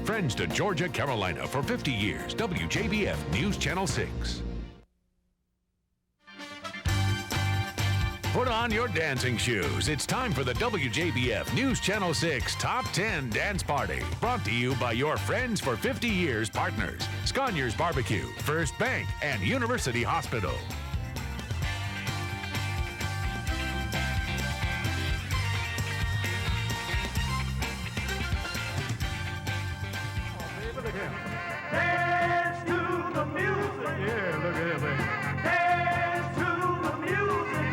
Friends to Georgia, Carolina for 50 years. WJBF News Channel 6. Put on your dancing shoes. It's time for the WJBF News Channel 6 Top 10 Dance Party. Brought to you by your Friends for 50 Years partners, Sconyers Barbecue, First Bank, and University Hospital. Dance to the music. Yeah, look at him. Dance to the music.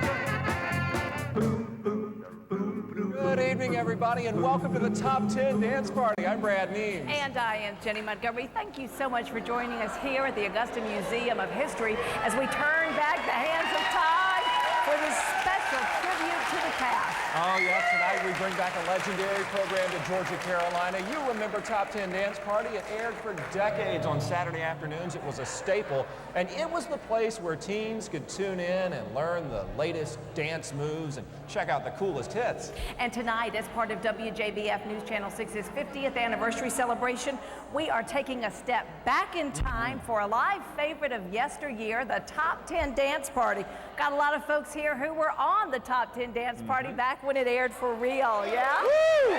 Boom, boom, boom, boom. Good evening, everybody, and welcome to the Top 10 Dance Party. I'm Brad Nemes. And I am Jenny Montgomery. Thank you so much for joining us here at the Augusta Museum of History as we turn back the hands of time for this special tribute to the past. Oh, yes, tonight we bring back a legendary program to Georgia, Carolina. You remember Top 10 Dance Party? It aired for decades on Saturday afternoons. It was a staple, and it was the place where teens could tune in and learn the latest dance moves and check out the coolest hits. And tonight, as part of WJBF News Channel 6's 50th anniversary celebration, we are taking a step back in time for a live favorite of yesteryear, the Top 10 Dance Party. Got a lot of folks here who were on the Top 10 Dance Party back when it aired for real, yeah? Woo!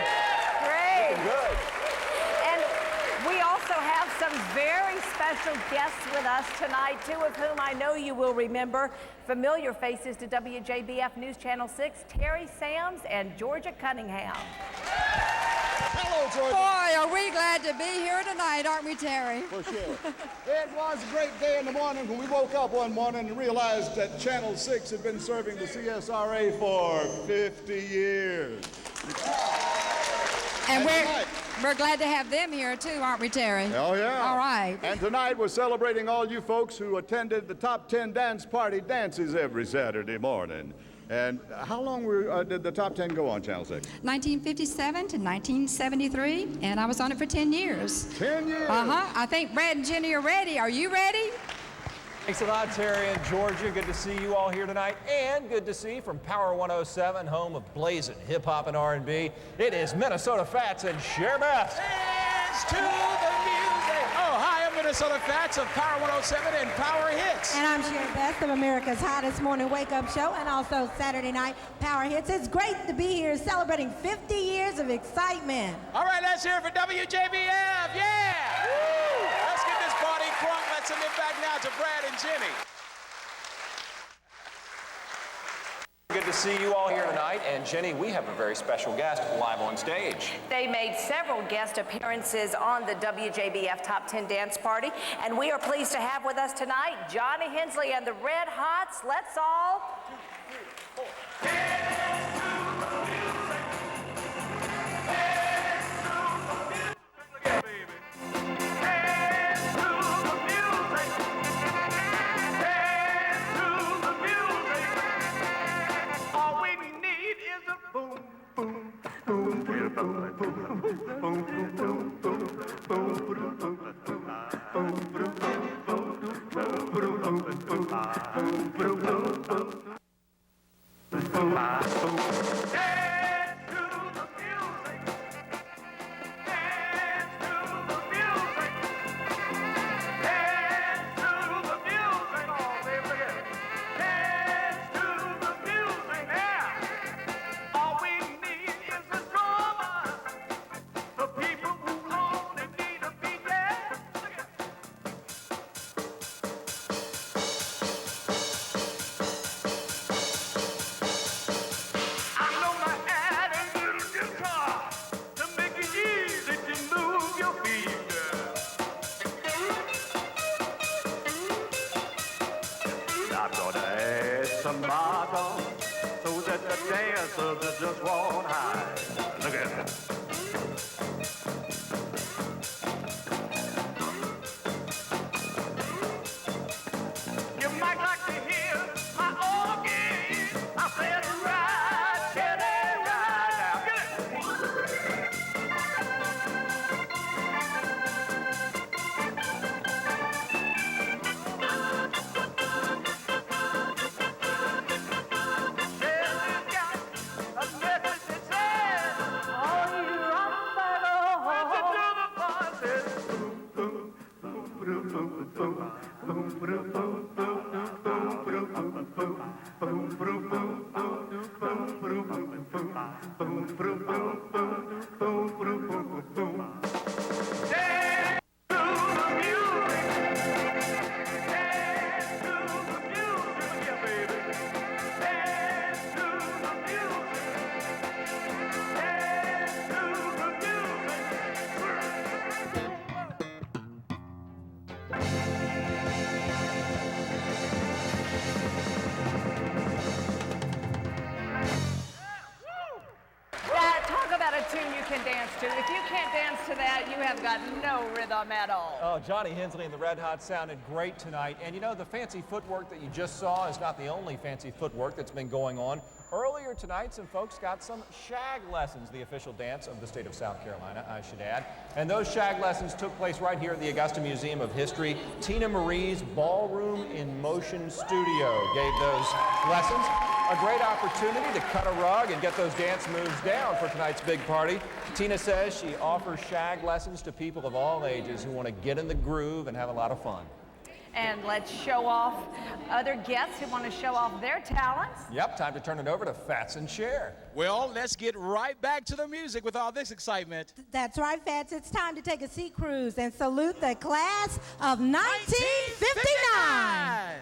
Great. Looking good. And we also have some very special guests with us tonight, two of whom I know you will remember. Familiar faces to WJBF News Channel 6, Terry Sams and Georgia Cunningham. Hello, Georgia. Boy, are we glad to be here tonight, aren't we, Terry? For sure. It was a great day in the morning when we woke up one morning and realized that Channel 6 had been serving the CSRA for 50 years. And we're glad to have them here, too, aren't we, Terry? Oh, yeah. All right. And tonight we're celebrating all you folks who attended the Top 10 Dance Party dances every Saturday morning. And how long did the Top 10 go on Channel 6? 1957 to 1973, and I was on it for 10 years. 10 years? Uh-huh. I think Brad and Jenny are ready. Are you ready? Thanks a lot, Terry and Georgia. Good to see you all here tonight, and good to see from Power 107, home of blazing hip-hop and R&B. It is Minnesota Fats and Cher Best. Dance to the music. Oh, hi, I'm Minnesota Fats of Power 107 and Power Hits. And I'm Cher Best of America's Hottest Morning Wake Up Show and also Saturday Night Power Hits. It's great to be here celebrating 50 years of excitement. All right, let's hear it for WJBF. Yeah! Woo! Let's get this party crunk. Let's send it back now to Brad and Jenny. Good to see you all here tonight. And Jenny, we have a very special guest live on stage. They made several guest appearances on the WJBF Top 10 Dance Party, and we are pleased to have with us tonight Johnny Hensley and the Red Hots. Let's all... So that the dancers just won't hide. Look at that. You might like to hear my organ. I said ride, get it, ride now. Get it. Oh, dance to. If you can't dance to that, you have got no rhythm at all. Oh, Johnny Hensley and the Red Hot sounded great tonight. And you know, the fancy footwork that you just saw is not the only fancy footwork that's been going on. Earlier tonight, some folks got some shag lessons, the official dance of the state of South Carolina, I should add. And those shag lessons took place right here at the Augusta Museum of History. Tina Marie's Ballroom in Motion studio gave those lessons. A great opportunity to cut a rug and get those dance moves down for tonight's big party. Tina says she offers shag lessons to people of all ages who want to get in the groove and have a lot of fun. And let's show off other guests who want to show off their talents. Yep, time to turn it over to Fats and Cher. Well, let's get right back to the music with all this excitement. That's right, Fats. It's time to take a sea cruise and salute the class of 1959.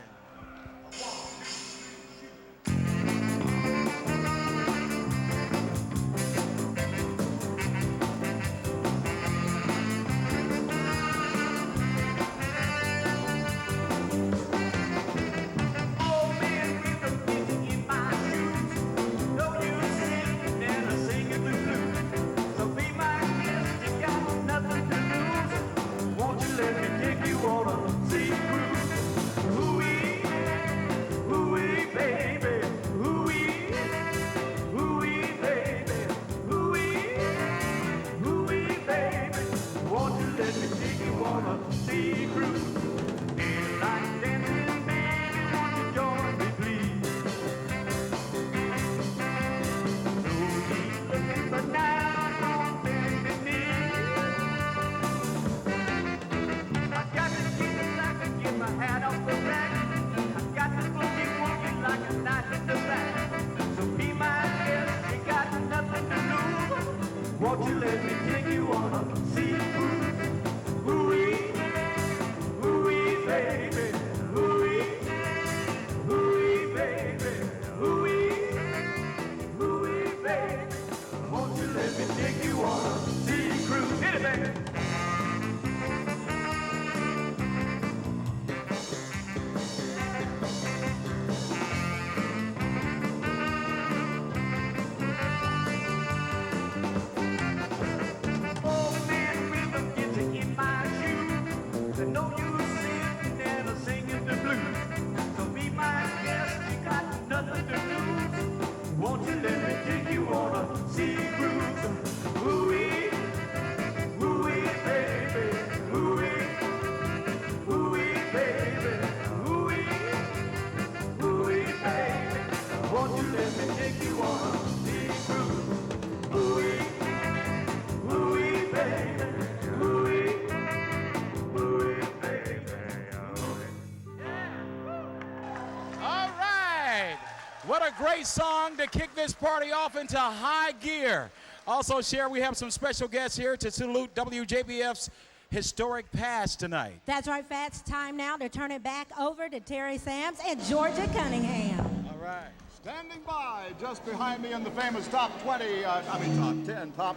Great song to kick this party off into high gear. Also, Cher, we have some special guests here to salute WJBF's historic past tonight. That's right, Fats. Time now to turn it back over to Terry Sams and Georgia Cunningham. All right. Standing by just behind me in the famous top 20, top 10, top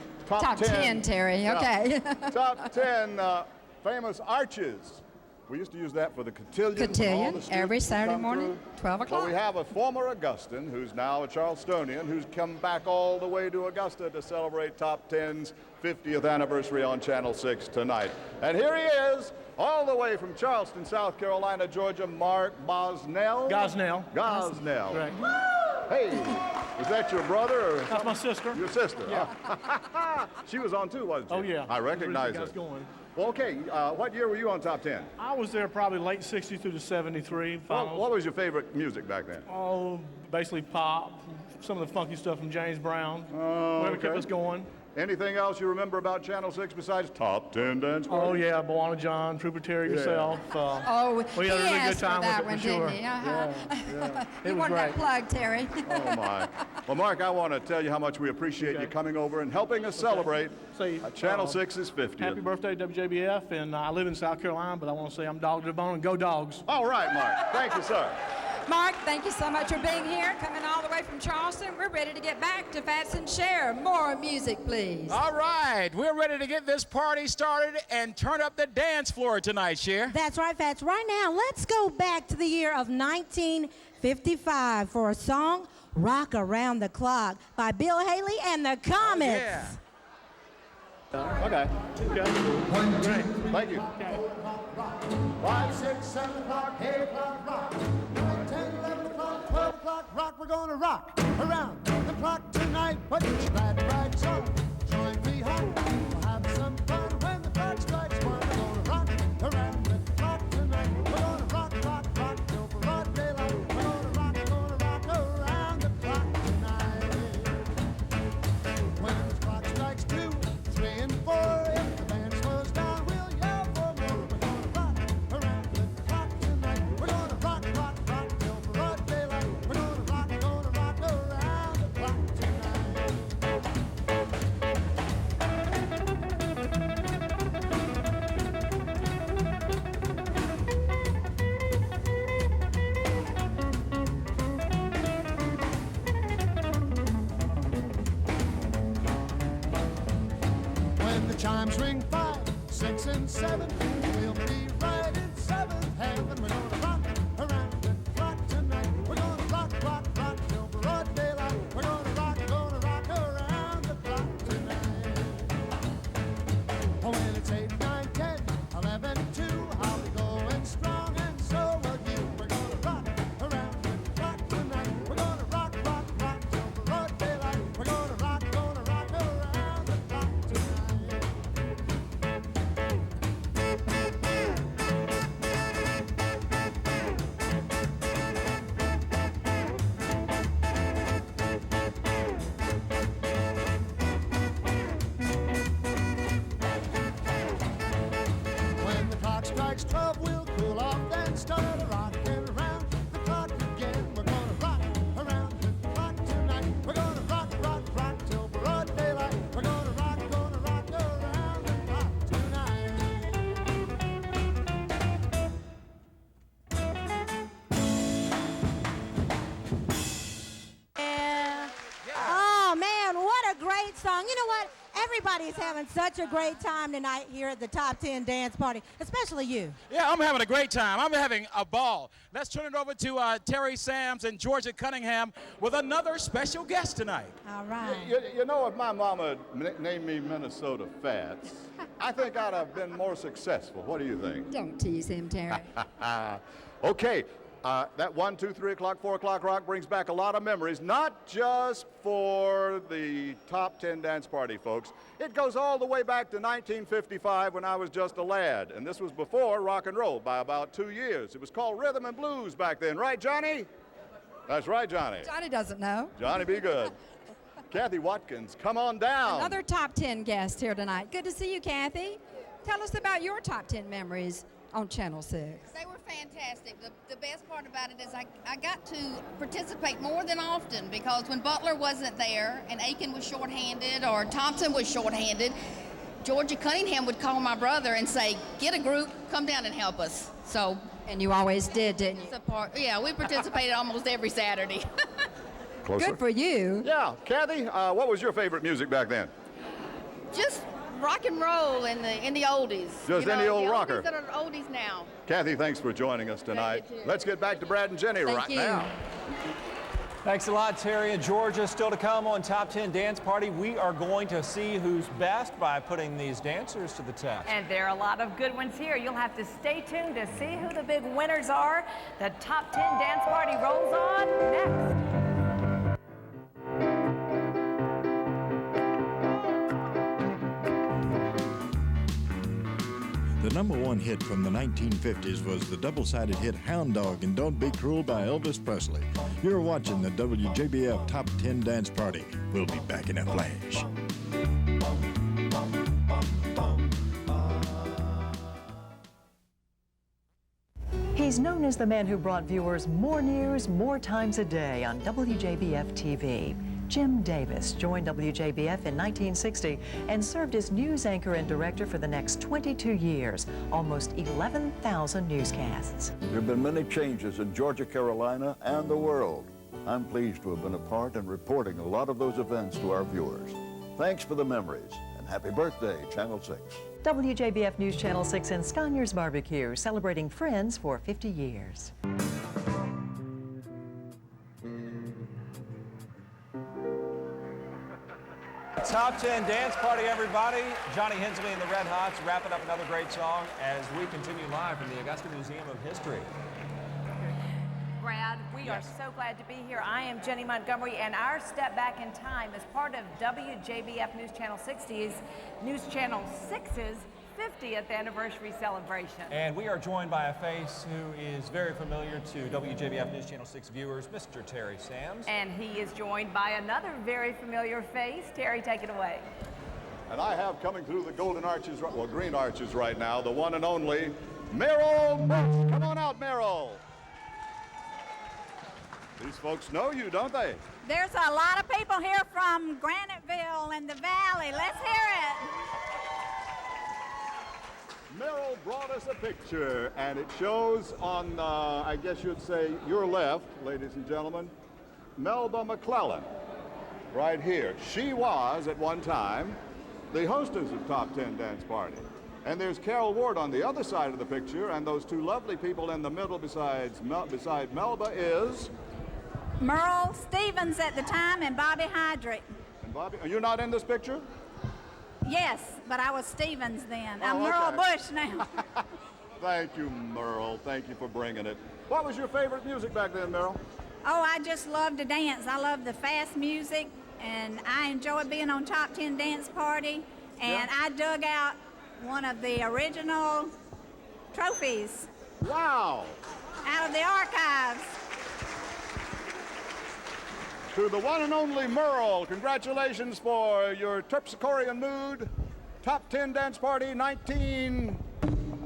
10, Terry, okay. Top 10 famous arches. We used to use that for the cotillion. Cotillion, every Saturday morning, 12 o'clock. So we have a former Augustan who's now a Charlestonian who's come back all the way to Augusta to celebrate Top 10's 50th anniversary on Channel 6 tonight. And here he is, all the way from Charleston, South Carolina, Georgia, Mark Bosnell. Gosnell. Gosnell. Correct. Hey, is that your brother or That's my sister. Your sister? Yeah. She was on too, wasn't she? Oh, yeah. I recognize her. Going. Well, okay, what year were you on Top 10? I was there probably late 60 through to 73. What was your favorite music back then? Oh, basically pop, some of the funky stuff from James Brown. Whatever kept us going. Anything else you remember about Channel 6 besides Top 10 Dance Party? Oh, yeah, Buwana John, Trooper Terry, yourself. We had a really good for time that with one, it, for sure. didn't he? It You was wanted great. that plug, Terry. Oh, my. Well, Mark, I want to tell you how much we appreciate you coming over and helping us celebrate Channel 6's 50th. Happy birthday, WJBF, and I live in South Carolina, but I want to say I'm dog to the bone and go dogs. All right, Mark. Thank you, sir. Mark, thank you so much for being here, coming all the way from Charleston. We're ready to get back to Fats and Cher. More music, please. All right, we're ready to get this party started and turn up the dance floor tonight, Cher. That's right, Fats. Right now, let's go back to the year of 1955 for a song, Rock Around the Clock, by Bill Haley and the Comets. Oh, yeah. Okay. Great. Thank you. 5, 6, 7 o'clock, 8 o'clock, rock. 9, 10, 11 o'clock, 12 o'clock, rock. We're gonna rock around the clock tonight. Put your glad rags on, join me home. We'll have some fun when the clock strikes 1. We're gonna rock around the clock tonight. We're gonna rock, rock, rock till broad daylight. We're gonna rock around the clock tonight. When the clock strikes 2, 3, and 4, if the band slows down, we'll yell for more. We're gonna rock around the clock tonight. We're gonna rock, rock, rock till broad daylight. We're gonna rock around the clock tonight. When the chimes ring 5, 6, and 7, we'll be right in 7th heaven. We're gonna rock around the clock tonight. We're gonna rock, rock, rock till broad daylight. We're gonna rock around the clock tonight. Oh, when it's 8, 9, 10, 11, 2, I'll be going strong, and so will you. We're gonna rock around the clock tonight. We're gonna rock, rock, rock till broad daylight. We're gonna rock around the clock tonight. When the clock strikes 12, we'll cool off and start rocking around the clock again. We're gonna rock around the clock tonight. We're gonna rock, rock, rock till broad daylight. We're gonna rock around the clock tonight. Yeah. Oh, man, what a great song. You know what? Everybody's having such a great time tonight here at the Top 10 Dance Party, especially you. Yeah, I'm having a great time. I'm having a ball. Let's turn it over to Terry Sams and Georgia Cunningham with another special guest tonight. All right. You know, if my mama named me Minnesota Fats, I think I'd have been more successful. What do you think? Don't tease him, Terry. Okay, that 1, 2, 3 o'clock, 4 o'clock rock brings back a lot of memories, not just for the Top 10 Dance Party, folks. It goes all the way back to 1955 when I was just a lad, and this was before rock and roll by about 2 years. It was called rhythm and blues back then, right, Johnny? That's right, Johnny. Johnny doesn't know. Johnny, be good. Kathy Watkins, come on down. Another Top 10 guest here tonight. Good to see you, Kathy. Tell us about your Top 10 memories on Channel 6. They were fantastic. The best part about it is I got to participate more than often, because when Butler wasn't there and Aiken was shorthanded or Thompson was shorthanded, Georgia Cunningham would call my brother and say, get a group, come down and help us. So, And you always did, didn't you? yeah, we participated almost every Saturday. Closer. Good for you. Yeah, Kathy, what was your favorite music back then? Just rock and roll in the oldies. Just any old rocker. Oldies that are oldies now. Kathy, thanks for joining us tonight. you too. Let's get back to Brad and Jenny right you. now. Thanks a lot, Terry and Georgia. Still to come on Top 10 Dance Party, we are going to see who's best by putting these dancers to the test. And there are a lot of good ones here. You'll have to stay tuned to see who the big winners are. The Top 10 Dance Party rolls on next. The #1 hit from the 1950s was the double-sided hit Hound Dog and Don't Be Cruel by Elvis Presley. You're watching the WJBF Top 10 Dance Party. We'll be back in a flash. He's known as the man who brought viewers more news, more times a day on WJBF TV. Jim Davis joined WJBF in 1960 and served as news anchor and director for the next 22 years, almost 11,000 newscasts. There have been many changes in Georgia, Carolina, and the world. I'm pleased to have been a part in reporting a lot of those events to our viewers. Thanks for the memories, and happy birthday, Channel 6. WJBF News Channel 6 and Scaniers Barbecue, celebrating Friends for 50 years. Top Top 10 Dance Party, everybody. Johnny Hensley and the Red Hots wrapping up another great song as we continue live from the Augusta Museum of History. Brad, we are so glad to be here. I am Jenny Montgomery, and our step back in time is part of WJBF News Channel 60's News Channel 6's 50th anniversary celebration. And we are joined by a face who is very familiar to WJBF News Channel 6 viewers, Mr. Terry Sams. And he is joined by another very familiar face. Terry, take it away. And I have coming through the golden arches, well, green arches right now, the one and only Meryl Bush. Come on out, Meryl. These folks know you, don't they? There's a lot of people here from Graniteville and the Valley. Let's hear it. Meryl brought us a picture, and it shows on, I guess you'd say, your left, ladies and gentlemen, Melba McClellan, right here. She was, at one time, the hostess of Top 10 Dance Party. And there's Carol Ward on the other side of the picture, and those two lovely people in the middle beside Melba is... Merle Stevens at the time and Bobby Hydrick. And Bobby, are you not in this picture? Yes, but I was Stevens then. I'm okay. Merle Bush now. Thank you, Merle. Thank you for bringing it. What was your favorite music back then, Meryl? Oh, I just loved to dance. I love the fast music, and I enjoyed being on Top 10 Dance Party, and I dug out one of the original trophies. Wow! Out of the archives. To the one and only Merle, congratulations for your Terpsichorean Mood Top 10 Dance Party Between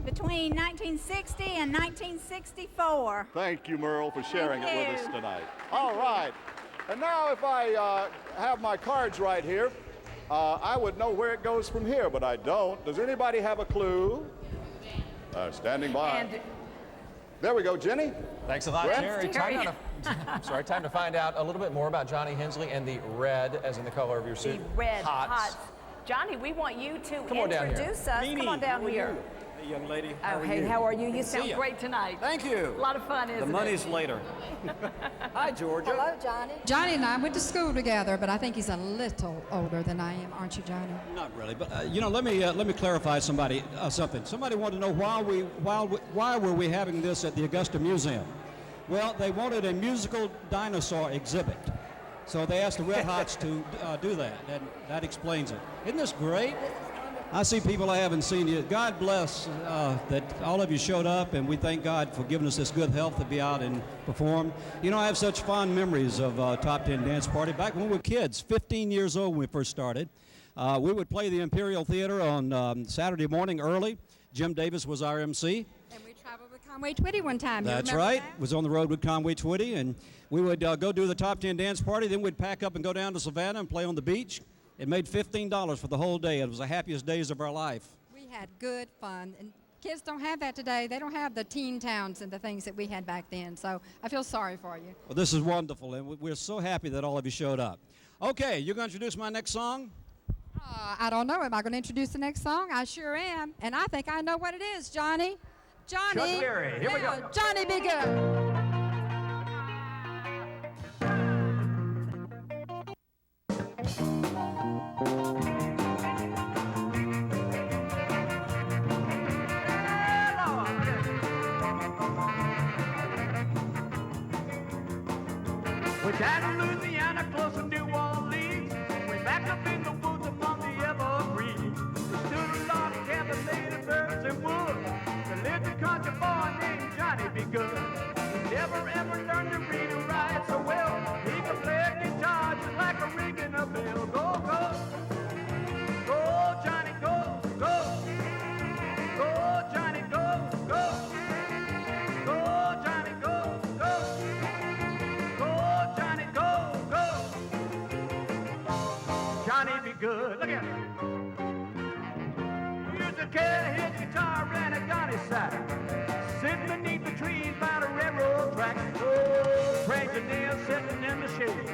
1960 and 1964. Thank you, Merle, for sharing Thank it you. with us tonight. All right. And now if I have my cards right here, I would know where it goes from here, but I don't. Does anybody have a clue? Standing by. And there we go, Jenny. Thanks a lot, Red? Terry. Time to find out a little bit more about Johnny Hensley and the red, as in the color of your suit. the Red Hots. Hots. Johnny, we want you to Come on down here. introduce us. Mimi, Come on down how are here. you? Hey, young lady. Oh, hey, how are you? You Good to see sound ya. great tonight. Thank you. A lot of fun, isn't The it? money's later. Hi, Georgia. Hello, Johnny. Johnny and I went to school together, but I think he's a little older than I am, aren't you, Johnny? Not really, but let me clarify something. Somebody wanted to know why were we having this at the Augusta Museum? Well, they wanted a musical dinosaur exhibit, so they asked the Red Hots to do that, and that explains it. Isn't this great? I see people I haven't seen yet. God bless that all of you showed up, and we thank God for giving us this good health to be out and perform. You know, I have such fond memories of Top 10 Dance Party. Back when we were kids, 15 years old when we first started, we would play the Imperial Theater on Saturday morning early. Jim Davis was our MC. And we traveled with Conway Twitty one time. You That's remember right. that? Was on the road with Conway Twitty, and we would go do the Top 10 Dance Party. Then we'd pack up and go down to Savannah and play on the beach. It made $15 for the whole day. It was the happiest days of our life. We had good fun. And kids don't have that today. They don't have the teen towns and the things that we had back then. So I feel sorry for you. Well, this is wonderful, and we're so happy that all of you showed up. Okay, you're going to introduce my next song? I don't know. Am I going to introduce the next song? I sure am. And I think I know what it is, Johnny. Johnny. Chuck Berry. Here we go. Johnny, be good. We're down in Louisiana, close to New Orleans. We're back up in the woods among the evergreens. We stood a log cabin made of birds and wood. There lived a country boy named Johnny B. Good. He never ever learned to read and write so well. He could play a guitar just like a ringing a bell. Go, go. Go, Johnny, go, go. Go, Johnny, go, go. Go, Johnny, go, go. Go, Johnny, go, go. Johnny be good. Look at him. Here's a cat, his guitar ran on his side. Sitting beneath the trees by the railroad track. Oh, Ranger Nail sitting in the shade.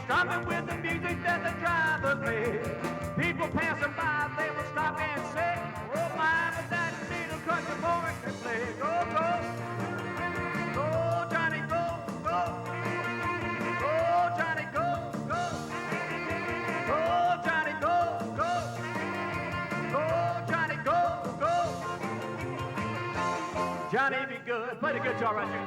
Stopping with the music that the drivers made. People passing by, they will stop and say, oh my, but that little country boy can play. Go, go. Go, Johnny, go, go. Go, Johnny, go, go. Go, Johnny, go, Johnny be good. Play the guitar right here.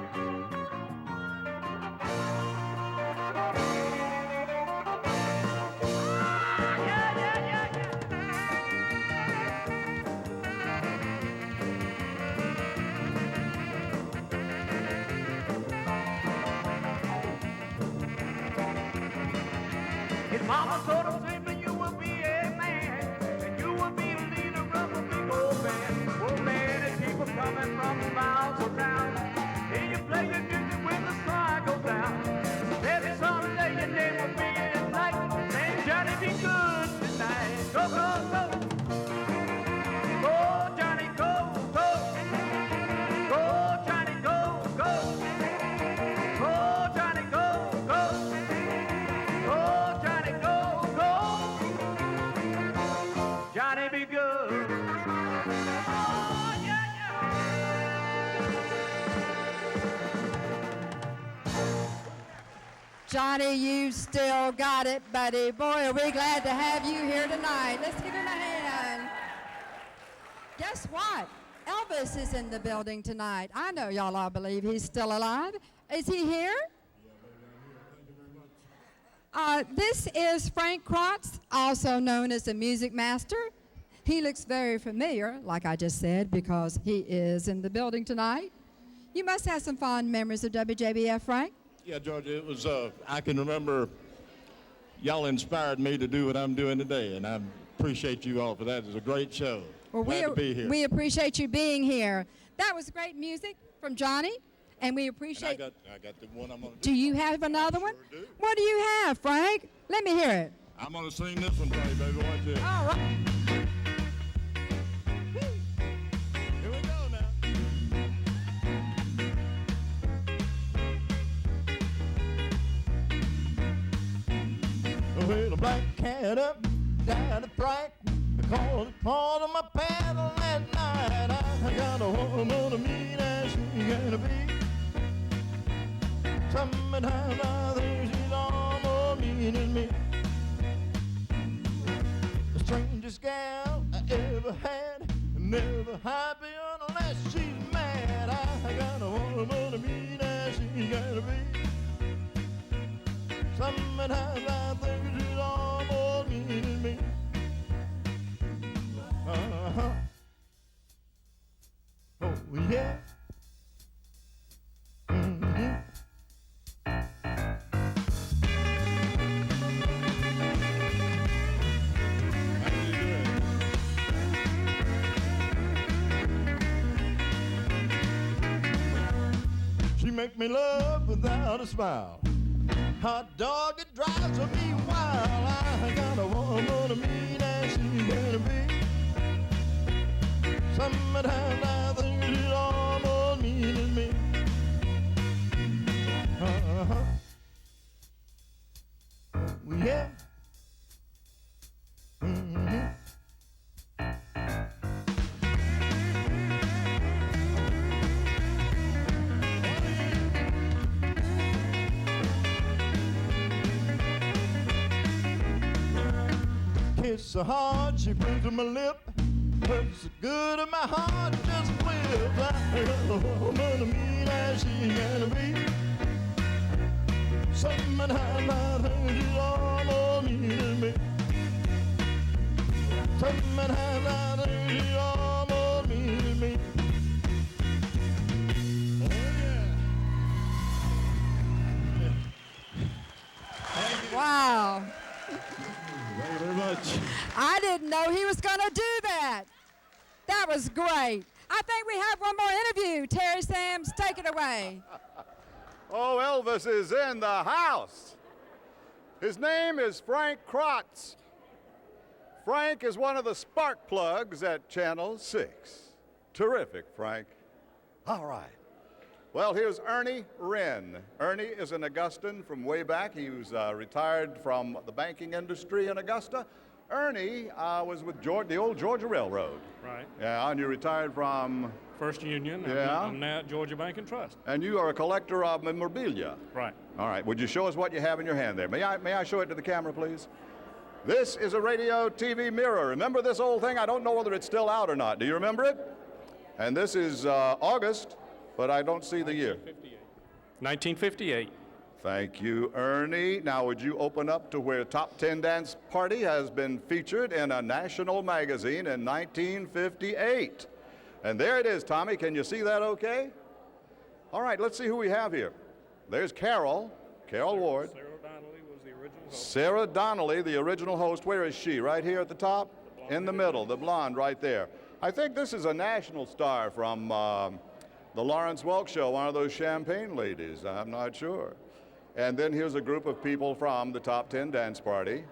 His mama told him, Sleepy, you will be a man, and you will be the leader of a big old band. Oh, man, and people coming from miles around. And you play your music when the sun goes down. Every Sunday your name will be in night. And Johnny be good tonight. Go, go, go. Go, Johnny, go, go. Go, Johnny, go, go. Go, Johnny, go, go. Go, Johnny, go, go. Johnny be good. Oh, yeah, yeah. Johnny, you still got it, buddy. Boy, are we glad to have you here tonight. Let's give him a hand. Guess what? Elvis is in the building tonight. I know y'all all believe he's still alive. Is he here? This is Frank Krotz, also known as the Music Master. He looks very familiar, like I just said, because he is in the building tonight. You must have some fond memories of WJBF, Frank. Yeah, Georgia, it was, I can remember y'all inspired me to do what I'm doing today, and I appreciate you all for that. It was a great show. Well, Glad to be here. we appreciate you being here. That was great music from Johnny, and we appreciate... And I got the one I'm going to do. Do you have another one? Sure do. What do you have, Frank? Let me hear it. I'm going to sing this one for you, baby. Watch this. All right. Here we go now. Well, a black cat up down the track, because it's part of my paddle at night. I got a woman to meet as she's gonna be. Sometimes I think she's all more mean than me. The strangest gal I ever had, never happy unless she's mad. I got a woman to meet as she's gonna be. Sometimes I think she's all more mean than me. Oh, yeah. Mm-hmm. She make me love without a smile. Hot dog, it drives me wild. I got a woman to meet and she's gonna be. Sometimes I think she's almost mean than me. Yeah. Mm-hmm. Kiss so hard, she brings to my lip. Hurts so good in my heart, just flips. I got a woman to meet as she's gonna be. Sometimes I think she's almost mean than me. Sometimes I think she's almost mean than me. Oh yeah. Wow. Thank you very much. I didn't know he was going to do that. That was great. I think we have one more interview. Terry Sams, take it away. Oh, Elvis is in the house. His name is Frank Krotz. Frank is one of the spark plugs at Channel 6. Terrific, Frank. All right. Well, here's Ernie Wren. Ernie is an Augustan from way back. He was retired from the banking industry in Augusta. Ernie was with the old Georgia Railroad. Right. Yeah, and you retired from? First Union. Yeah. I'm now at Georgia Bank and Trust. And you are a collector of memorabilia. Right. All right. Would you show us what you have in your hand there? May I show it to the camera, please? This is a radio TV mirror. Remember this old thing? I don't know whether it's still out or not. Do you remember it? And this is August, but I don't see the year. 1958. Thank you, Ernie. Now, would you open up to where Top 10 Dance Party has been featured in a national magazine in 1958? And there it is, Tommy. Can you see that okay? All right, let's see who we have here. There's Carol Ward. Sarah Donnelly was the original host. Sarah Donnelly, the original host. Where is she? Right here at the top? In the middle, the blonde right there. I think this is a national star from the Lawrence Welk Show, one of those champagne ladies. I'm not sure. And then here's a group of people from the Top 10 Dance Party,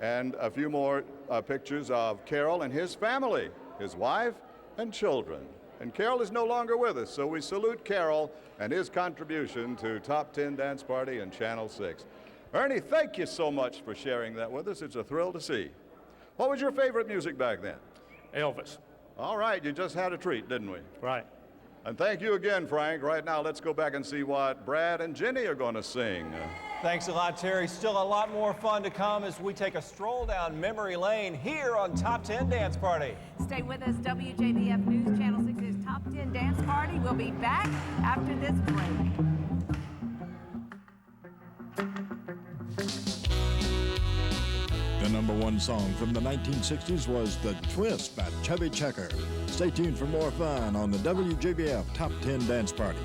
and a few more pictures of Carol and his family, his wife and children. And Carol is no longer with us, so we salute Carol and his contribution to Top 10 Dance Party and Channel 6. Ernie, thank you so much for sharing that with us. It's a thrill to see. What was your favorite music back then? Elvis. All right, you just had a treat, didn't we? Right. And thank you again, Frank. Right now, let's go back and see what Brad and Jenny are going to sing. Thanks a lot, Terry. Still a lot more fun to come as we take a stroll down memory lane here on Top 10 Dance Party. Stay with us. WJBF News Channel 6's Top 10 Dance Party. We'll be back after this break. The #1 song from the 1960s was The Twist by Chubby Checker. Stay tuned for more fun on the WJBF Top 10 Dance Party.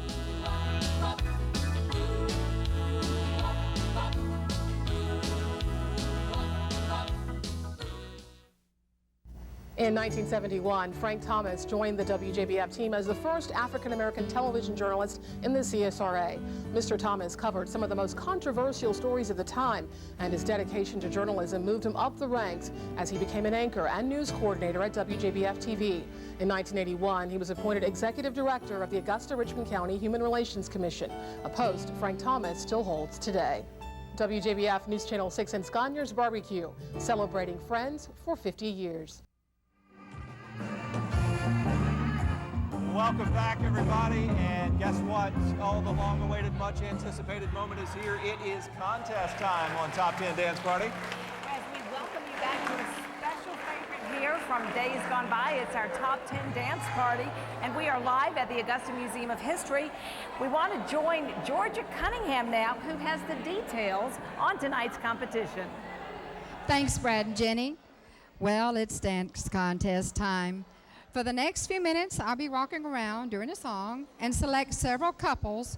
In 1971, Frank Thomas joined the WJBF team as the first African-American television journalist in the CSRA. Mr. Thomas covered some of the most controversial stories of the time, and his dedication to journalism moved him up the ranks as he became an anchor and news coordinator at WJBF TV. In 1981, he was appointed executive director of the Augusta-Richmond County Human Relations Commission, a post Frank Thomas still holds today. WJBF News Channel 6 and Sconyers Barbecue, celebrating friends for 50 years. Welcome back, everybody, and guess what? Oh, the long-awaited, much-anticipated moment is here. It is contest time on Top 10 Dance Party. As we welcome you back to a special favorite here from days gone by, it's our Top 10 Dance Party, and we are live at the Augusta Museum of History. We want to join Georgia Cunningham now, who has the details on tonight's competition. Thanks, Brad and Jenny. Well, it's dance contest time. For the next few minutes, I'll be walking around during a song and select several couples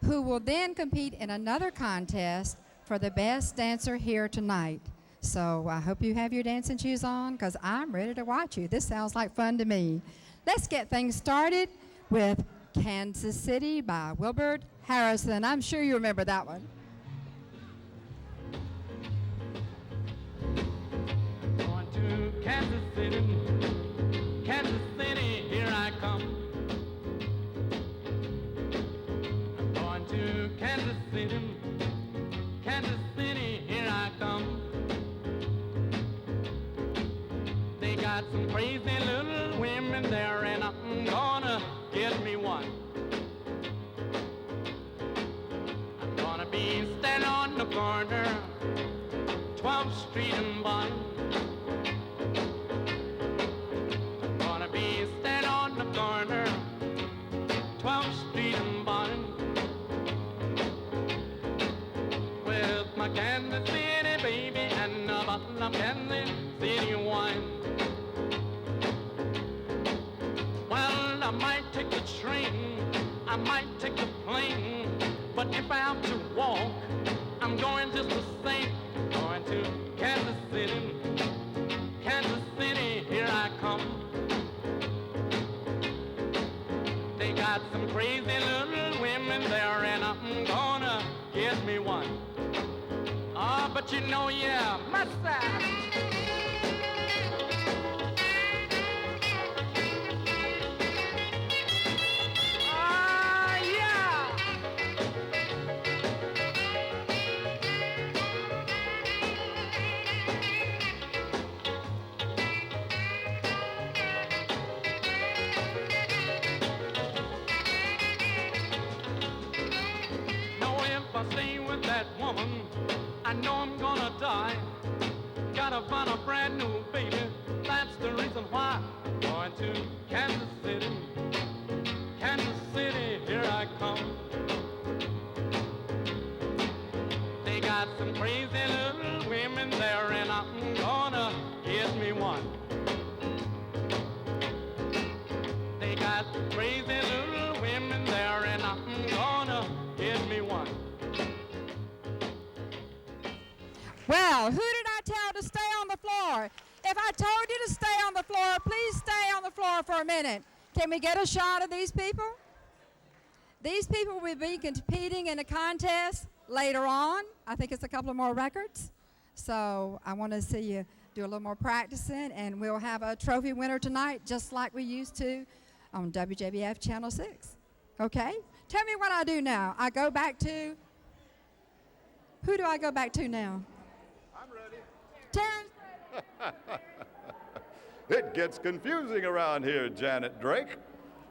who will then compete in another contest for the best dancer here tonight. So I hope you have your dancing shoes on, because I'm ready to watch you. This sounds like fun to me. Let's get things started with Kansas City by Wilbert Harrison. I'm sure you remember that one. Going to Kansas City. Kansas City, here I come. I'm going to Kansas City. Kansas City, here I come. They got some crazy little women there, and I'm gonna get me one. I'm gonna be standing on the corner, 12th Street and Bond. Be stand on the corner, 12th Street and Bonnet, with my Kansas City baby and a bottle of Kansas City wine. Well, I might take the train, I might take the plane, but if I have to walk, I'm going just the same. Going to Kansas City, Kansas City, here I come. They got some crazy little women there, and I'm gonna get me one. Ah, but you know, yeah, my side. If I stay with that woman, I know I'm gonna die. Gotta find a brand new baby, that's the reason why. Going to Kansas City, They got crazy little women there, and I'm gonna get me one. Well, who did I tell to stay on the floor? If I told you to stay on the floor, please stay on the floor for a minute. Can we get a shot of these people? These people will be competing in a contest later on. I think it's a couple of more records. So I want to see you do a little more practicing, and we'll have a trophy winner tonight, just like we used to on WJBF Channel 6. Okay? Tell me what I do now. I go back to, who do I go back to now? I'm ready. Terrence. It gets confusing around here, Janet Drake.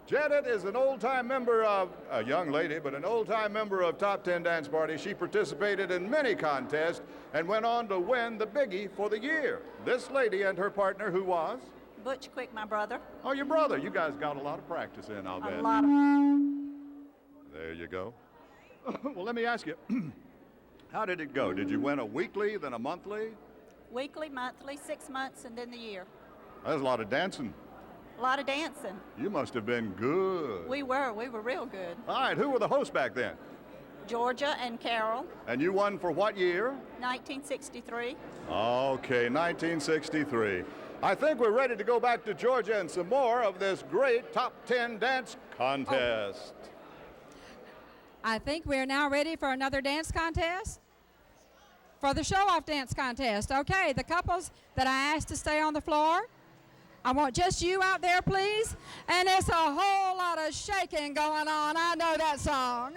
Janet is an old-time member of, a young lady, but an old-time member of Top 10 Dance Party. She participated in many contests and went on to win the biggie for the year. This lady and her partner, who was? Butch Quick, my brother. Oh, your brother. You guys got a lot of practice in, I'll bet. A lot of. There you go. Well, let me ask you, how did it go? Did you win a weekly, then a monthly? Weekly, monthly, 6 months, and then the year. That's a lot of dancing. A lot of dancing. You must have been good. We were real good. All right, who were the hosts back then? Georgia and Carol. And you won for what year? 1963. Okay, 1963. I think we're ready to go back to Georgia and some more of this great Top 10 dance contest. I think we're now ready for another dance contest. For the show-off dance contest. Okay, the couples that I asked to stay on the floor, I want just you out there, please. And it's a whole lot of shaking going on. I know that song.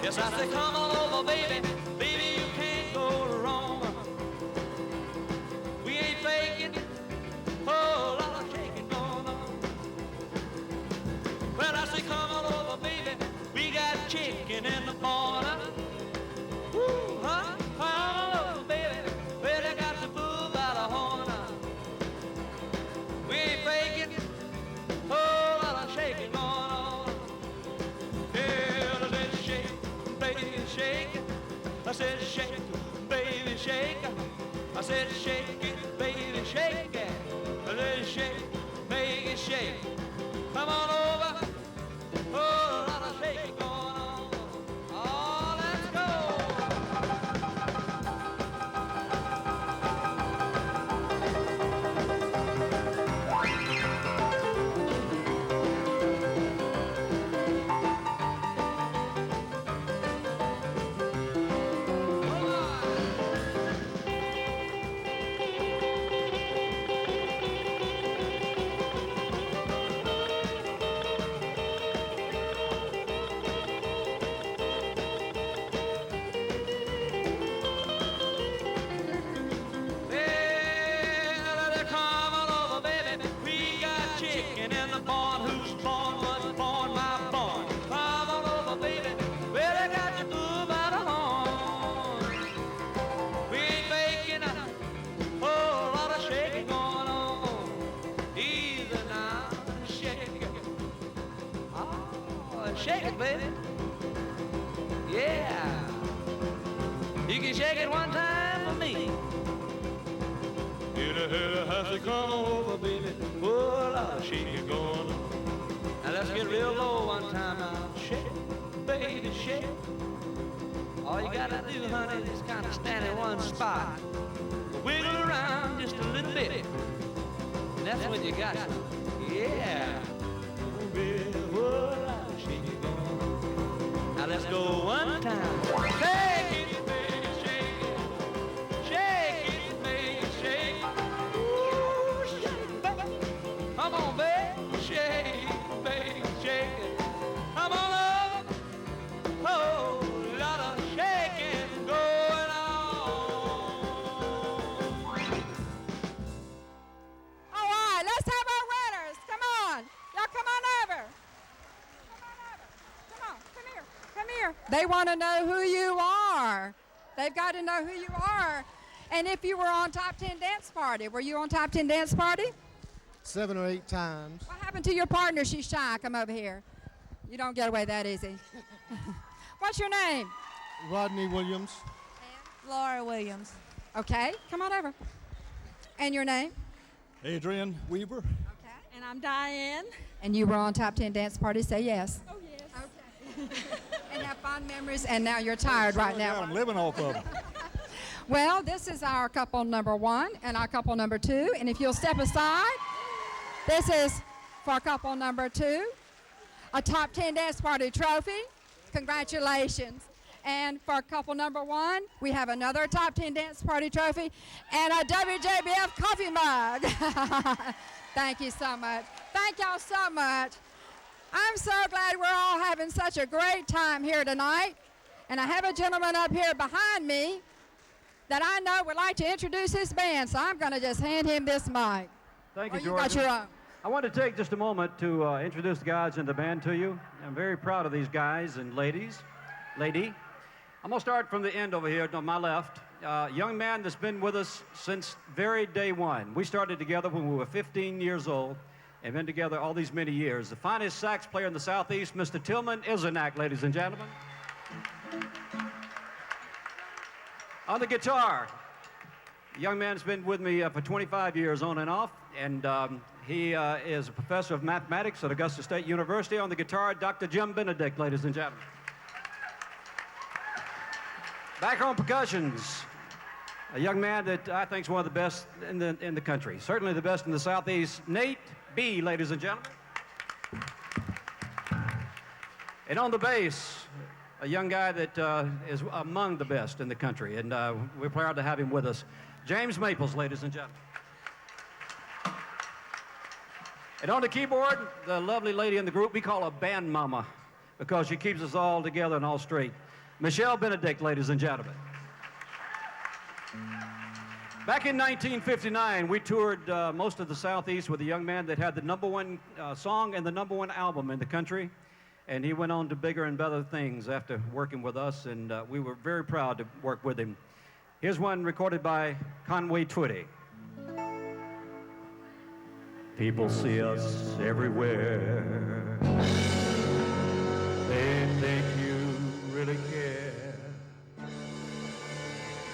Yes, I say, come on over, baby. Baby, you can't go wrong. We ain't faking. Whole lot of shaking going on. Well, I say, come on over, baby. We got chicken in the corner. Woo, huh? Come on over, baby. Well, they got the bull by the horn. We ain't faking. Whole lot of shaking going on. Yeah, let's shake, baby, shake. I said, shake, baby, shake. I said, shake it, baby, shake it. Let's shake, baby, shake. Come on over. Whole lot of shaking going on. Oh, let's go. Shake it, baby. Yeah. You can shake it one time for me. Has to come over, baby. Oh, a lot of shaking going on. Now let's get real low one time now. Shake it, baby, shake it. All you gotta do, honey, is kind of stand in one spot. Wiggle around just a little bit. And that's when you got it. Yeah. Oh, baby, oh, a lot of shaking going on. Now let's go one time. Shake it, baby, shake it. Shake it, baby, shake it. Ooh, shake it, baby. Come on, baby, shake it, baby, shake it. Come on up. Oh, a lot of shaking going on. All right, let's have our winners. Come on. Y'all come on over. Come on, come here. Come here. They want to know who you are. They've got to know who you are. And if you were on Top 10 Dance Party, were you on Top 10 Dance Party? 7 or 8 times. What happened to your partner? She's shy. Come over here. You don't get away that easy. What's your name? Rodney Williams. Laura Williams. Okay, come on over. And your name? Adrian Weaver. And I'm Diane. And you were on Top 10 Dance Party. Say yes. Oh, yes. Okay. And have fond memories, and now you're tired right now. I'm living off of them. Well, this is our couple number 1 and our couple number 2. And if you'll step aside, this is for couple number 2, a Top 10 Dance Party trophy. Congratulations. And for couple number 1, we have another Top 10 Dance Party trophy and a WJBF coffee mug. Thank you so much. Thank y'all so much. I'm so glad we're all having such a great time here tonight. And I have a gentleman up here behind me that I know would like to introduce his band, so I'm going to just hand him this mic. Thank you, You George. got your own. I want to take just a moment to introduce the guys in the band to you. I'm very proud of these guys and ladies. Lady. I'm going to start from the end over here to my left. Young man that's been with us since very day one. We started together when we were 15 years old and been together all these many years. The finest sax player in the Southeast, Mr. Tillman Izanak, ladies and gentlemen. On the guitar, the young man's been with me for 25 years on and off, and he is a professor of mathematics at Augusta State University. On the guitar, Dr. Jim Benedict, ladies and gentlemen. Back on percussions, a young man that I think is one of the best in the country, certainly the best in the Southeast, Nate B., ladies and gentlemen. And on the bass, a young guy that is among the best in the country, and we're proud to have him with us, James Maples, ladies and gentlemen. And on the keyboard, the lovely lady in the group, we call her Band Mama, because she keeps us all together and all straight. Michelle Benedict, ladies and gentlemen. Back in 1959, we toured most of the Southeast with a young man that had the #1 song and the #1 album in the country. And he went on to bigger and better things after working with us, and we were very proud to work with him. Here's one recorded by Conway Twitty. People see us everywhere. They think you really care.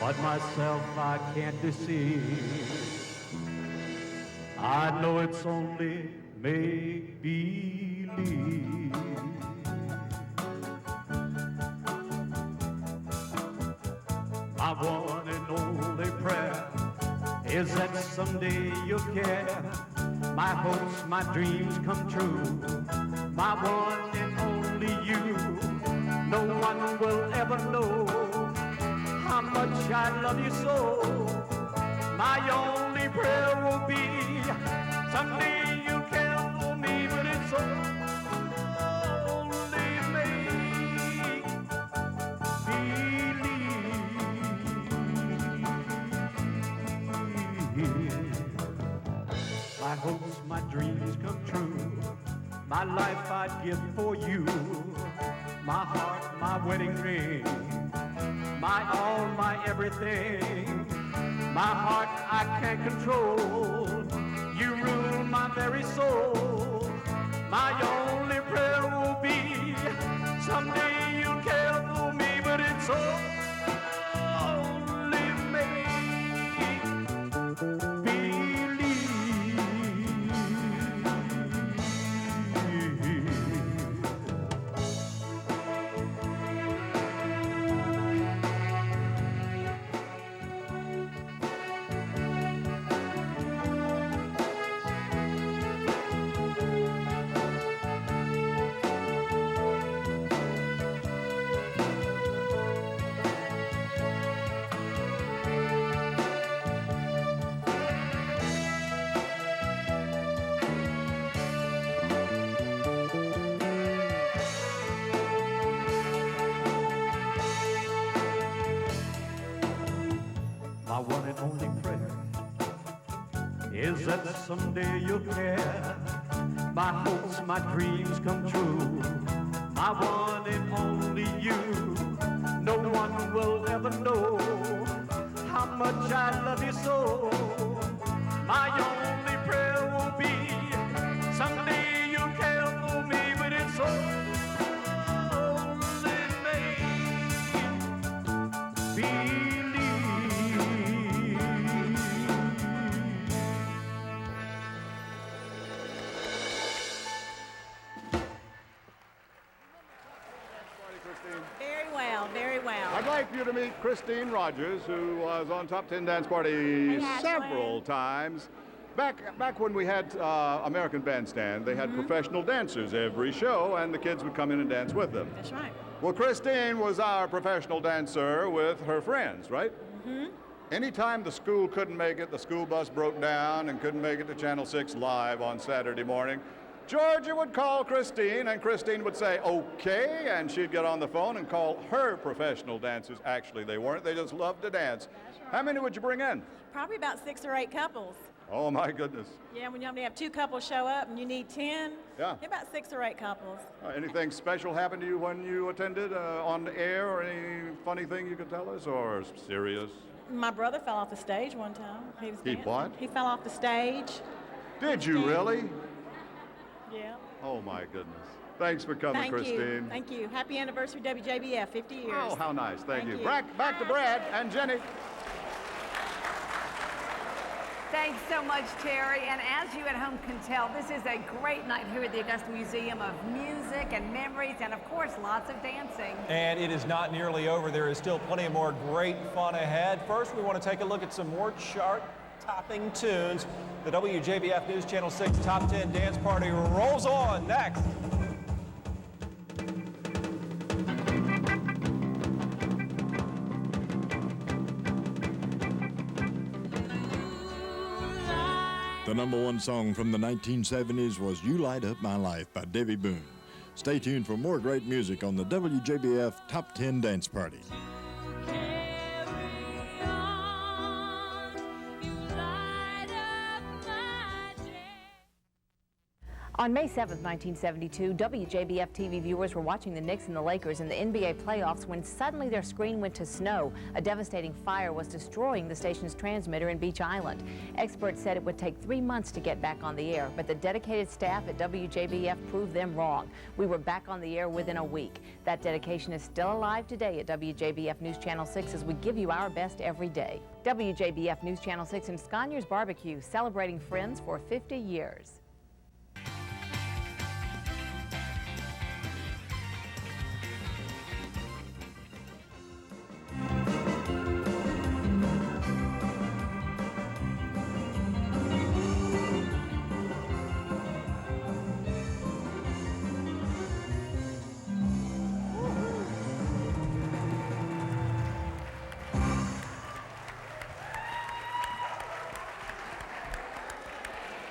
But myself I can't deceive. I know it's only make-believe. My one and only prayer is that someday you'll care. My hopes, my dreams come true. My one and only you. No one will ever know how much I love you so. My only prayer will be someday you'll care for me, but it's only make believe. My hopes, my dreams come true. My life I'd give for you. My heart, my wedding ring. My all, my everything. My heart I can't control. You rule my very soul. My only prayer will be someday you'll care for me, but it's only my one and only prayer is that someday you'll care. My hopes, my dreams come true. My one and only you. No one will ever know how much I love you so. My only prayer will be someday you'll care for me, but it's only make-believe. like for you to meet Christine Rogers, who was on Top 10 Dance Party several times. Back when we had American Bandstand, they had professional dancers every show, and the kids would come in and dance with them. That's right. Well, Christine was our professional dancer with her friends, right? Mm-hmm. Anytime the school couldn't make it, the school bus broke down and couldn't make it to Channel 6 live on Saturday morning, Georgia would call Christine, and Christine would say, okay, and she'd get on the phone and call her professional dancers. Actually, they weren't. They just loved to dance. How many would you bring in? Probably about 6 or 8 couples. Oh, my goodness. Yeah, when you only have 2 couples show up and you need 10, Yeah. about 6 or 8 couples. Anything special happened to you when you attended on the air, or any funny thing you could tell us, or serious? My brother fell off the stage one time. He was He dancing. what? He fell off the stage. Did you really? Yeah. Oh, my goodness. Thanks for coming, Thank Christine. you. Thank you. Happy anniversary, WJBF, 50 years. Oh, how nice. Thank you. Thank Back to Brad and Jenny. Thanks so much, Terry. And as you at home can tell, this is a great night here at the Augusta Museum of music and memories, and of course, lots of dancing. And it is not nearly over. There is still plenty more great fun ahead. First, we want to take a look at some more chart-topping tunes. The WJBF News Channel 6 Top 10 Dance Party rolls on next. The #1 song from the 1970s was You Light Up My Life by Debbie Boone. Stay tuned for more great music on the WJBF Top 10 Dance Party. On May 7, 1972, WJBF TV viewers were watching the Knicks and the Lakers in the NBA playoffs when suddenly their screen went to snow. A devastating fire was destroying the station's transmitter in Beach Island. Experts said it would take 3 months to get back on the air, but the dedicated staff at WJBF proved them wrong. We were back on the air within a week. That dedication is still alive today at WJBF News Channel 6 as we give you our best every day. WJBF News Channel 6 and Scania's Barbecue, celebrating Friends for 50 years.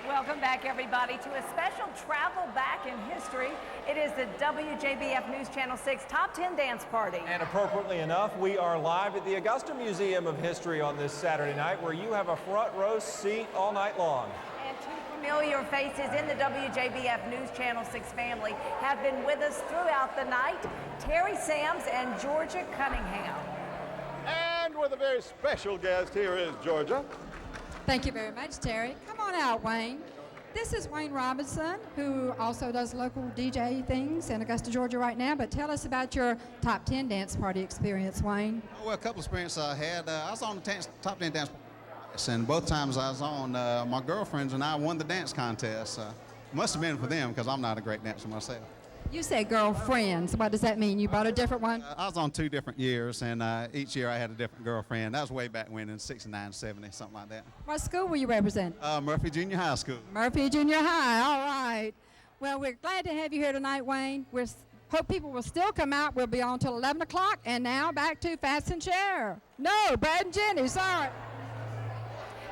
Welcome back, everybody, to a special travel back in history. It is the WJBF News Channel 6 Top 10 Dance Party. And appropriately enough, we are live at the Augusta Museum of History on this Saturday night, where you have a front row seat all night long. And 2 familiar faces in the WJBF News Channel 6 family have been with us throughout the night, Terry Sams and Georgia Cunningham. And with a very special guest, here is Georgia. Thank you very much, Terry. Come on out, Wayne. This is Wayne Robinson, who also does local DJ things in Augusta, Georgia right now. But tell us about your Top 10 Dance Party experience, Wayne. Well, a couple of experiences I had. I was on the Top 10 Dance Party, and both times I was on, my girlfriends and I won the dance contest. Must have been for them, because I'm not a great dancer myself. You said girlfriends. What does that mean? You bought a different one? I was on 2 different years, and each year I had a different girlfriend. That was way back when, in 69, 70, something like that. What school will you represent? Murphy Junior High School. Murphy Junior High. All right. Well, we're glad to have you here tonight, Wayne. We hope people will still come out. We'll be on till 11 o'clock. And now back to Fast and Share. No, Brad and Jenny, sorry.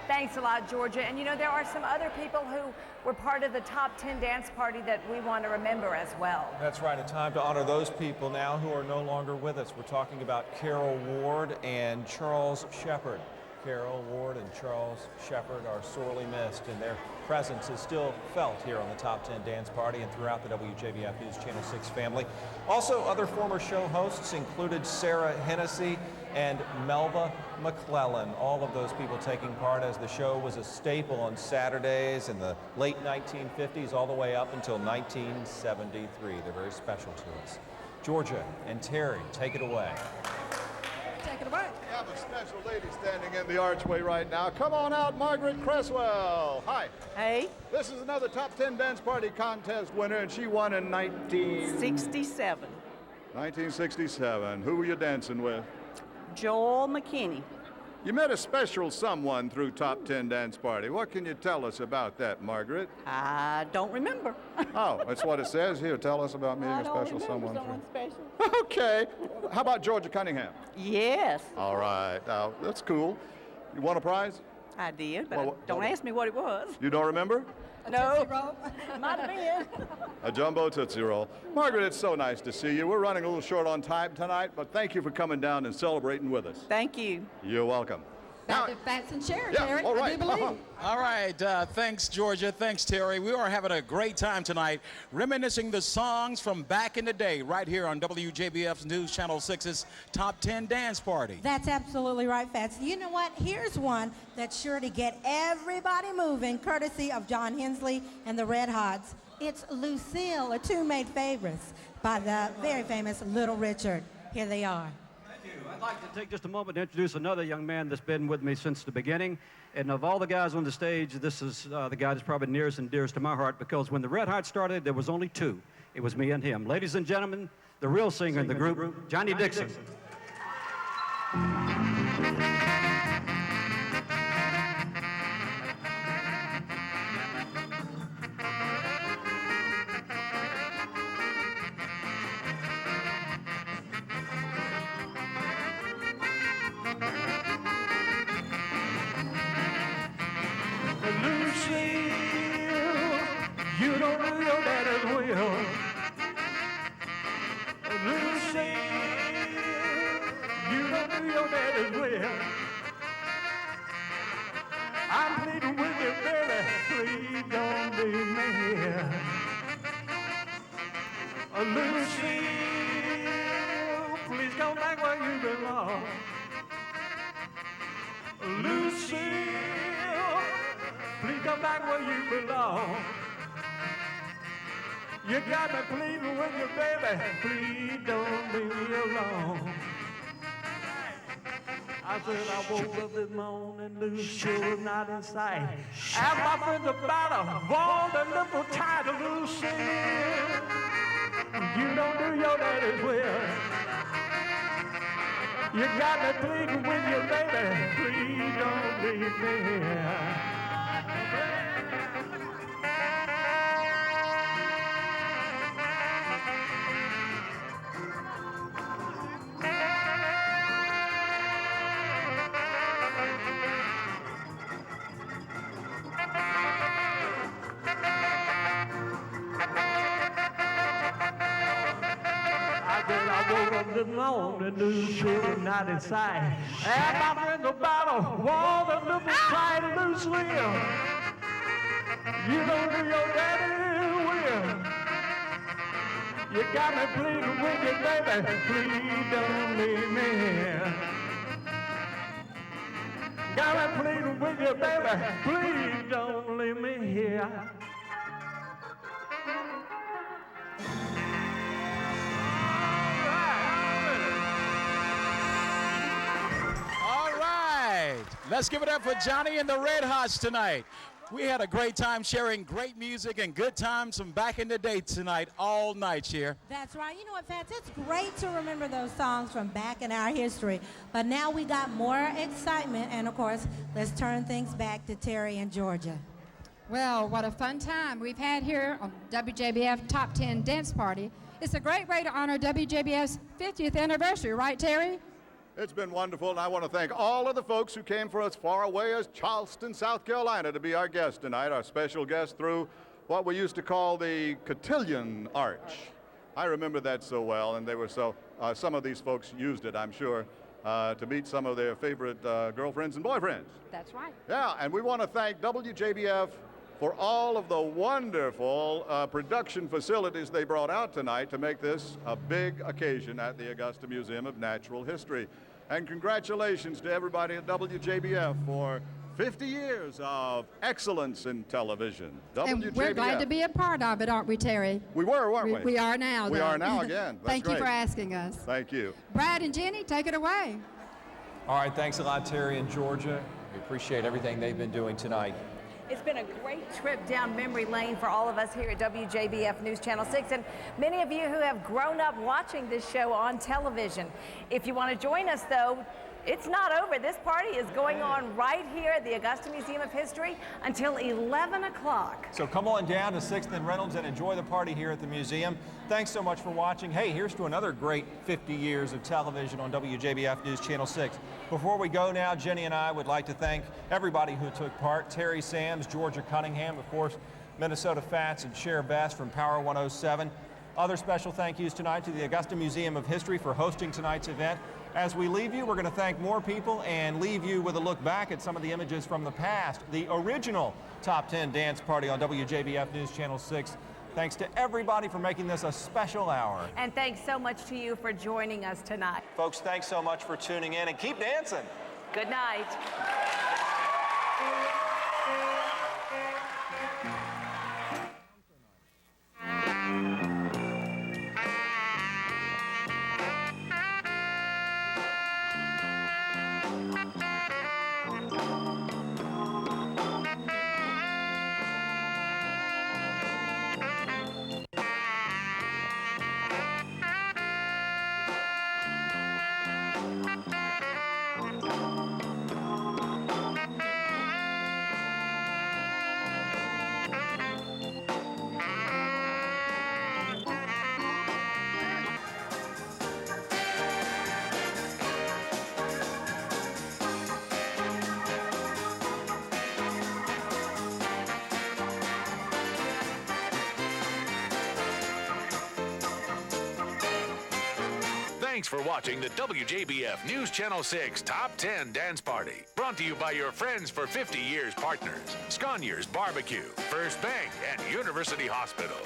Thanks a lot, Georgia. And you know, there are some other people who were part of the Top 10 Dance Party that we want to remember as well. That's right, a time to honor those people now who are no longer with us. We're talking about Carol Ward and Charles Shepard. Carol Ward and Charles Shepard are sorely missed, and their presence is still felt here on the Top 10 Dance Party and throughout the WJBF News Channel 6 family. Also, other former show hosts included Sarah Hennessy and Melba McClellan. All of those people taking part as the show was a staple on Saturdays in the late 1950s all the way up until 1973. They're very special to us. Georgia and Terry, take it away. Take it away. We have a special lady standing in the archway right now. Come on out, Margaret Cresswell. Hi. Hey. This is another Top 10 Dance Party contest winner, and she won in 1967. 1967. Who were you dancing with? Joel McKinney. You met a special someone through Top 10 Dance Party. What can you tell us about that, Margaret? I don't remember. Oh, that's what it says here. Tell us about meeting a special someone. Okay. How about Georgia Cunningham? Yes. All right. That's cool. You won a prize? I did, but Well, don't ask me what it was. You don't remember? No. Might have been. A jumbo Tootsie Roll. Margaret, it's so nice to see you. We're running a little short on time tonight, but thank you for coming down and celebrating with us. Thank you. You're welcome. Back to Fats and Share, Yeah, Terry. all right. I do believe. All right, thanks, Georgia. Thanks, Terry. We are having a great time tonight, reminiscing the songs from back in the day, right here on WJBF's News Channel 6's Top 10 Dance Party. That's absolutely right, Fats. You know what? Here's one that's sure to get everybody moving, courtesy of John Hensley and the Red Hots. It's Lucille, a two made favorites by the very famous Little Richard. Here they are. I'd like to take just a moment to introduce another young man that's been with me since the beginning. And of all the guys on the stage, this is the guy that's probably nearest and dearest to my heart, because when the Red Hot started, there was only two. It was me and him. Ladies and gentlemen, the real singer in the group, Johnny Dixon. You don't do your daddy's will. Lucy, you don't do your daddy's will. I'm pleading with you, baby, please don't leave me here. Lucy, please come back where you belong. Lucy, please come back where you belong. You got me pleading with you, baby. Please don't leave me alone. I said I woke up this morning, Lucy was not in sight. Asked my friends about her, warned a little tight, Lucy. You don't do your daddy's will. You got me pleading with you, baby. Please don't leave me here. I woke up this morning, Lucy was not in sight. And my friends about her, warned a little tight, Lucy. You don't do your daddy's will. You got me pleading with you, baby. Please don't leave me here. Got me pleading with you, baby. Please don't leave me here. Let's give it up for Johnny and the Red Hots tonight. We had a great time sharing great music and good times from back in the day tonight, all night here. That's right. You know what, Fats? It's great to remember those songs from back in our history. But now we got more excitement. And, of course, let's turn things back to Terry and Georgia. Well, what a fun time we've had here on WJBF Top 10 Dance Party. It's a great way to honor WJBF's 50th anniversary, right, Terry? It's been wonderful, and I want to thank all of the folks who came for us far away as Charleston, South Carolina, to be our guest tonight, our special guest through what we used to call the Cotillion Arch. I remember that so well, and they were so, some of these folks used it, I'm sure, to meet some of their favorite girlfriends and boyfriends. That's right. Yeah, and we want to thank WJBF for all of the wonderful production facilities they brought out tonight to make this a big occasion at the Augusta Museum of Natural History. And congratulations to everybody at WJBF for 50 years of excellence in television. And we're glad to be a part of it, aren't we, Terry? We were, weren't we? We are now. We though. are now again. That's Thank you great. for asking us. Thank you. Brad and Jenny, take it away. All right, thanks a lot, Terry and Georgia. We appreciate everything they've been doing tonight. It's been a great trip down memory lane for all of us here at WJBF News Channel 6, and many of you who have grown up watching this show on television. If you want to join us, though, it's not over. This party is going on right here at the Augusta Museum of History until 11 o'clock. So come on down to 6th and Reynolds and enjoy the party here at the museum. Thanks so much for watching. Hey, here's to another great 50 years of television on WJBF News Channel 6. Before we go now, Jenny and I would like to thank everybody who took part. Terry Sams, Georgia Cunningham, of course, Minnesota Fats, and Cher Best from Power 107. Other special thank yous tonight to the Augusta Museum of History for hosting tonight's event. As we leave you, we're going to thank more people and leave you with a look back at some of the images from the past. The original Top 10 Dance Party on WJBF News Channel 6. Thanks to everybody for making this a special hour. And thanks so much to you for joining us tonight. Folks, thanks so much for tuning in and keep dancing. Good night. Thanks for watching the WJBF News Channel 6 Top 10 Dance Party. Brought to you by your friends for 50 years partners, Sconiers Barbecue, First Bank, and University Hospital.